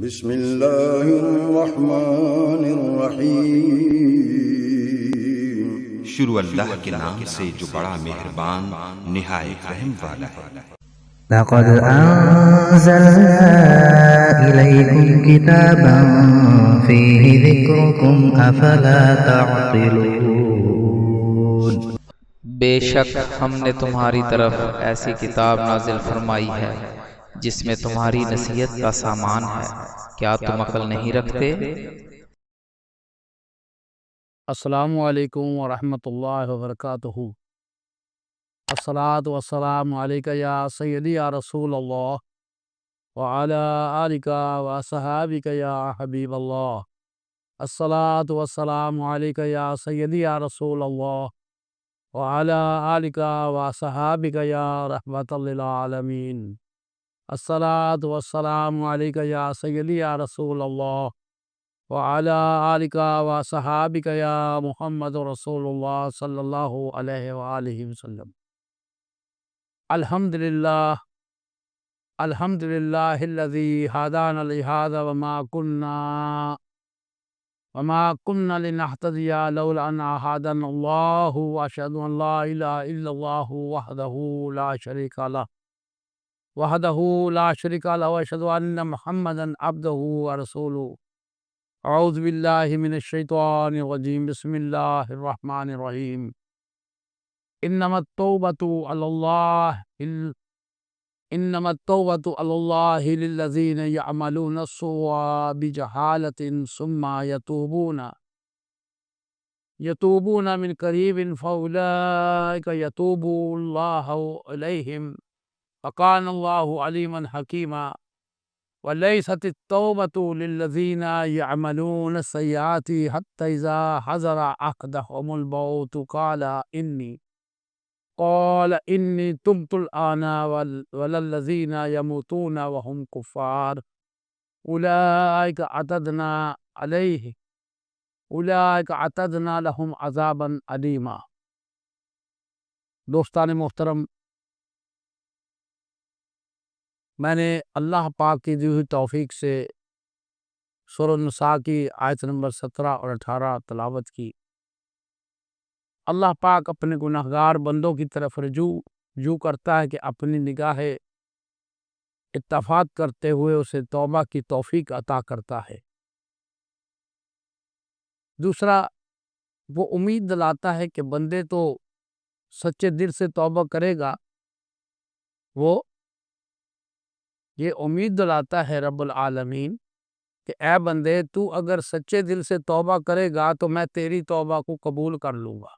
بسم اللہ الرحمن الرحیم۔ شروع اللہ کے نام سے جو بڑا مہربان نہایت رحم والا ہے۔ لقد أنزلنا إليكم كتابا فيه ذكركم أفلا تعقلون۔ بے شک ہم نے تمہاری طرف ایسی کتاب نازل فرمائی ہے جس میں تمہاری نصیحت کا سامان ہے، کیا تم عقل نہیں رکھتے؟ السلام علیکم ورحمۃ اللہ وبرکاتہ۔ الصلاۃ والسلام علیک یا سیدی یا رسول اللہ وعلی آلک وصحابک یا حبیب اللہ۔ الصلاۃ والسلام علیک یا سیدی یا رسول اللہ وعلی آلک وصحابک یا رحمۃ للعالمین۔ الصلاۃ والسلام علیک یا سیدی یا رسول اللہ وعلی آلک وصحابک یا محمد رسول اللہ صلی اللہ علیہ وآلہ وسلم۔ الحمدللہ الذی ہدانا لہذا وما كنا لنہتدی لولا ان ہدانا اللہ، واشہد ان لا الہ الا اللہ وحدہ لا شریک لہ واشہد ان محمدا عبدہ ورسولہ۔ اعوذ باللہ من الشیطان الرجیم، بسم اللہ الرحمن الرحیم۔ انما التوبۃ علی اللہ للذین یعملون السوء بجہالۃ ثم یتوبون من قریب فاولئک یتوب اللہ علیہم وکان اللہ علیما حکیما۔ وَلَيْسَتِ التَّوْبَةُ لِلَّذِينَ يَعْمَلُونَ السَّيِّئَاتِ حَتَّى إِذَا حَضَرَ أَحَدَهُمُ الْمَوْتُ قَالَ إِنِّي تُبْتُ الْآنَ وَلَا الَّذِينَ يَمُوتُونَ وَهُمْ كُفَّارٌ أُولَئِكَ أَعْتَدْنَا لَهُمْ عَذَابًا أَلِيمًا۔ دوستان محترم، میں نے اللہ پاک کی دی ہوئی توفیق سے سورۃ النساء کی آیت نمبر 17 اور 18 تلاوت کی۔ اللہ پاک اپنے گناہگار بندوں کی طرف رجوع کرتا ہے کہ اپنی نگاہ اتفاق کرتے ہوئے اسے توبہ کی توفیق عطا کرتا ہے۔ دوسرا، وہ امید دلاتا ہے کہ بندے تو سچے دل سے توبہ کرے گا، وہ یہ امید دلاتا ہے رب العالمین کہ اے بندے، تو اگر سچے دل سے توبہ کرے گا تو میں تیری توبہ کو قبول کر لوں گا،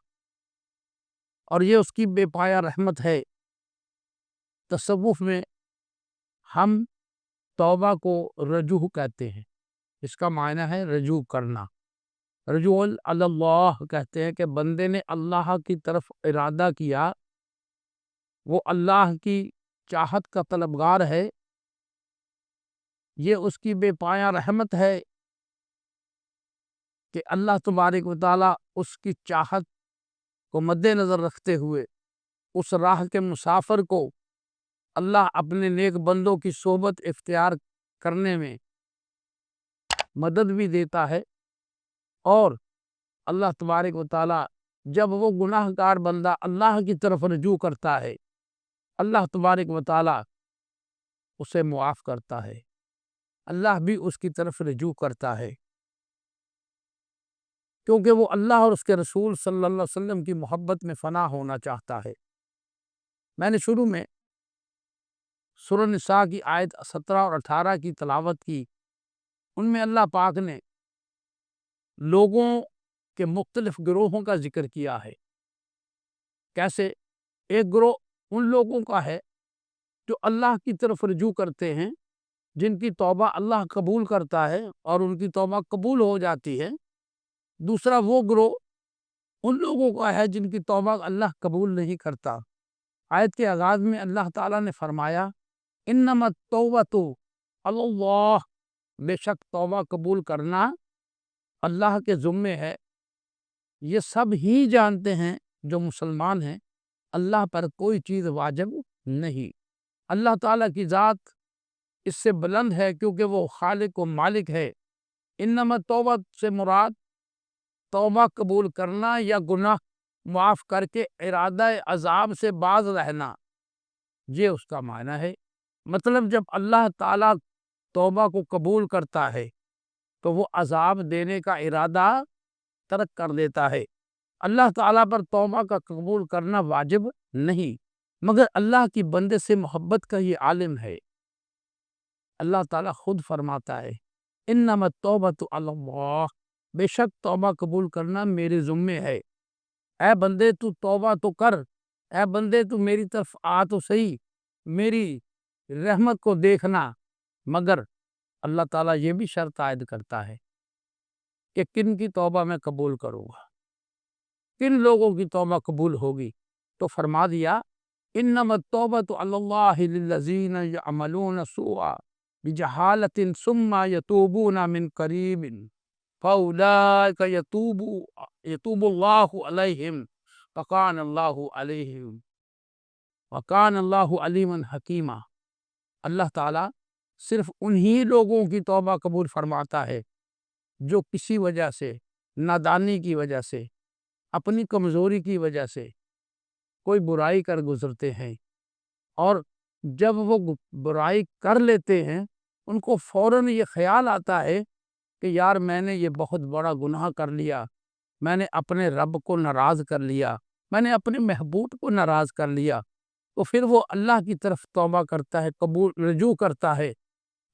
اور یہ اس کی بے پایا رحمت ہے۔ تصوف میں ہم توبہ کو رجوع کہتے ہیں، اس کا معنی ہے رجوع کرنا۔ رجوع اللہ کہتے ہیں کہ بندے نے اللہ کی طرف ارادہ کیا، وہ اللہ کی چاہت کا طلبگار ہے، یہ اس کی بے پایا رحمت ہے کہ اللہ تبارک و تعالیٰ اس کی چاہت کو مد نظر رکھتے ہوئے اس راہ کے مسافر کو اللہ اپنے نیک بندوں کی صحبت اختیار کرنے میں مدد بھی دیتا ہے، اور اللہ تبارک و تعالیٰ جب وہ گناہ گار بندہ اللہ کی طرف رجوع کرتا ہے، اللہ تبارک و تعالیٰ اسے معاف کرتا ہے، اللہ بھی اس کی طرف رجوع کرتا ہے، کیونکہ وہ اللہ اور اس کے رسول صلی اللہ علیہ وسلم کی محبت میں فنا ہونا چاہتا ہے۔ میں نے شروع میں سورۃ النساء کی آیت 17 اور 18 کی تلاوت کی، ان میں اللہ پاک نے لوگوں کے مختلف گروہوں کا ذکر کیا ہے۔ کیسے؟ ایک گروہ ان لوگوں کا ہے جو اللہ کی طرف رجوع کرتے ہیں، جن کی توبہ اللہ قبول کرتا ہے اور ان کی توبہ قبول ہو جاتی ہے۔ دوسرا وہ گروہ ان لوگوں کا ہے جن کی توبہ اللہ قبول نہیں کرتا۔ آیت کے آغاز میں اللہ تعالیٰ نے فرمایا انما التوبۃ علی اللہ، بے شک توبہ قبول کرنا اللہ کے ذمے ہے۔ یہ سب ہی جانتے ہیں جو مسلمان ہیں، اللہ پر کوئی چیز واجب نہیں۔ اللہ تعالیٰ کی ذات اس سے بلند ہے کیونکہ وہ خالق و مالک ہے۔ انما توبہ سے مراد توبہ قبول کرنا یا گناہ معاف کر کے ارادہ عذاب سے باز رہنا، یہ اس کا معنی ہے۔ مطلب جب اللہ تعالیٰ توبہ کو قبول کرتا ہے تو وہ عذاب دینے کا ارادہ ترک کر دیتا ہے۔ اللہ تعالیٰ پر توبہ کا قبول کرنا واجب نہیں، مگر اللہ کی بندے سے محبت کا یہ عالم ہے۔ اللہ تعالیٰ خود فرماتا ہے انما التوبۃ علی اللہ، بے شک توبہ قبول کرنا میرے ذمے ہے۔ اے بندے تو توبہ تو کر، اے بندے تو میری طرف آ تو صحیح، میری رحمت کو دیکھنا۔ مگر اللہ تعالیٰ یہ بھی شرط عائد کرتا ہے کہ کن کی توبہ میں قبول کروں گا، کن لوگوں کی توبہ قبول ہوگی۔ تو فرما دیا انما التوبۃ علی اللہ للذین یعملون السوء بجہالۃ ثم یتوبون من قریب فاولئک یتوب اللہ علیہم وکان اللہ علیما حکیما۔ اللہ تعالیٰ صرف انہی لوگوں کی توبہ قبول فرماتا ہے جو کسی وجہ سے، نادانی کی وجہ سے، اپنی کمزوری کی وجہ سے کوئی برائی کر گزرتے ہیں، اور جب وہ برائی کر لیتے ہیں ان کو فوراً یہ خیال آتا ہے کہ یار میں نے یہ بہت بڑا گناہ کر لیا، میں نے اپنے رب کو ناراض کر لیا، میں نے اپنے محبوب کو ناراض کر لیا، تو پھر وہ اللہ کی طرف توبہ کرتا ہے، رجوع کرتا ہے،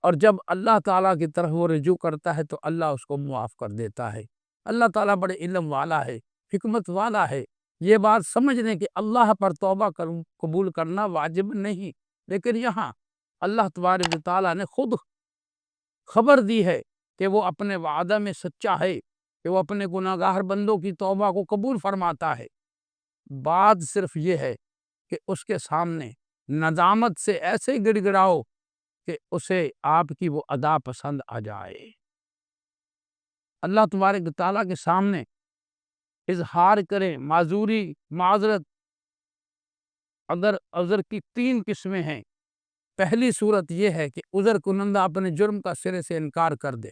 اور جب اللہ تعالیٰ کی طرف وہ رجوع کرتا ہے تو اللہ اس کو معاف کر دیتا ہے۔ اللہ تعالیٰ بڑے علم والا ہے، حکمت والا ہے۔ یہ بات سمجھنے کہ اللہ پر توبہ قبول کرنا واجب نہیں، لیکن یہاں اللہ تبارک و تعالیٰ نے خود خبر دی ہے کہ وہ اپنے وعدہ میں سچا ہے کہ وہ اپنے گناہ گار بندوں کی توبہ کو قبول فرماتا ہے۔ بات صرف یہ ہے کہ اس کے سامنے ندامت سے ایسے گڑ گڑاؤ کہ اسے آپ کی وہ ادا پسند آ جائے۔ اللہ تبارک و تعالیٰ کے سامنے اظہار کریں معذرت۔ اگر عذر کی 3 قسمیں ہیں۔ پہلی صورت یہ ہے کہ عذر کنندہ اپنے جرم کا سرے سے انکار کر دے۔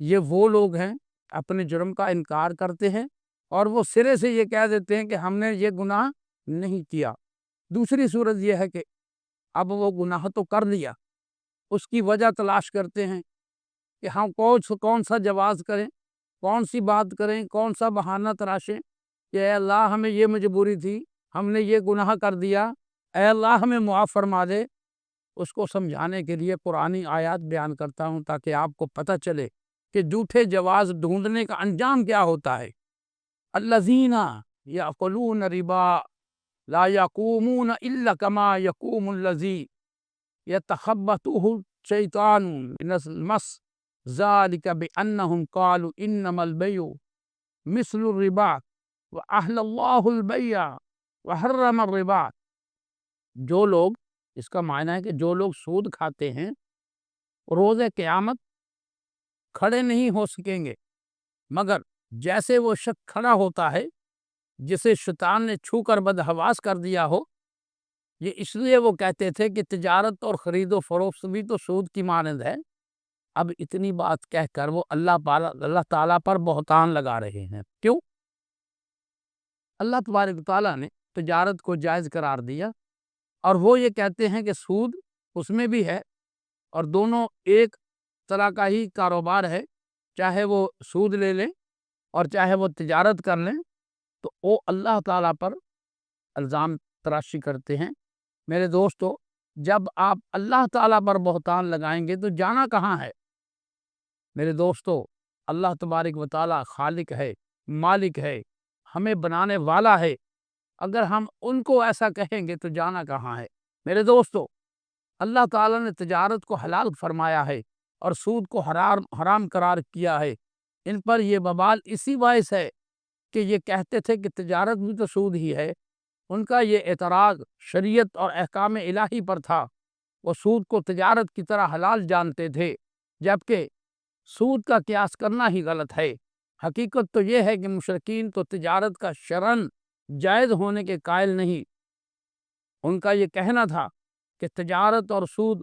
یہ وہ لوگ ہیں اپنے جرم کا انکار کرتے ہیں اور وہ سرے سے یہ کہہ دیتے ہیں کہ ہم نے یہ گناہ نہیں کیا۔ دوسری صورت یہ ہے کہ اب وہ گناہ تو کر لیا، اس کی وجہ تلاش کرتے ہیں کہ ہم کون سا جواز کریں، کون سی بات کریں، کون سا بہانہ تراشیں کہ اے اللہ ہمیں یہ مجبوری تھی، ہم نے یہ گناہ کر دیا، اے اللہ ہمیں معاف فرما دے۔ اس کو سمجھانے کے لیے قرآنی آیات بیان کرتا ہوں تاکہ آپ کو پتہ چلے کہ جھوٹے جواز ڈھونڈنے کا انجام کیا ہوتا ہے۔ الذین یأکلون الربا لا یقومون الا کما یقوم الذی یتخبطہ الشیطان من المس ذلک بانہم قالوا انما البیع مثل الربا واحل اللہ البیع وحرم الربا۔ جو لوگ، اس کا معنی ہے کہ جو لوگ سود کھاتے ہیں روز قیامت کھڑے نہیں ہو سکیں گے، مگر جیسے وہ شخص کھڑا ہوتا ہے جسے شیطان نے چھو کر بدحواس کر دیا ہو۔ یہ اس لیے وہ کہتے تھے کہ تجارت اور خرید و فروخت بھی تو سود کی مانند ہے۔ اب اتنی بات کہہ کر وہ اللہ تعالیٰ پر بہتان لگا رہے ہیں۔ کیوں؟ اللہ تبارک تعالیٰ نے تجارت کو جائز قرار دیا اور وہ یہ کہتے ہیں کہ سود اس میں بھی ہے، اور دونوں ایک طرح کا ہی کاروبار ہے، چاہے وہ سود لے لیں اور چاہے وہ تجارت کر لیں، تو وہ اللہ تعالیٰ پر الزام تراشی کرتے ہیں۔ میرے دوستو، جب آپ اللہ تعالیٰ پر بہتان لگائیں گے تو جانا کہاں ہے؟ میرے دوستو، اللہ تبارک و تعالیٰ خالق ہے، مالک ہے، ہمیں بنانے والا ہے۔ اگر ہم ان کو ایسا کہیں گے تو جانا کہاں ہے؟ میرے دوستو، اللہ تعالیٰ نے تجارت کو حلال فرمایا ہے اور سود کو حرام قرار کیا ہے۔ ان پر یہ وبال اسی باعث ہے کہ یہ کہتے تھے کہ تجارت بھی تو سود ہی ہے۔ ان کا یہ اعتراض شریعت اور احکام الہی پر تھا۔ وہ سود کو تجارت کی طرح حلال جانتے تھے، جبکہ سود کا قیاس کرنا ہی غلط ہے۔ حقیقت تو یہ ہے کہ مشرکین تو تجارت کا شرعاً جائز ہونے کے قائل نہیں۔ ان کا یہ کہنا تھا کہ تجارت اور سود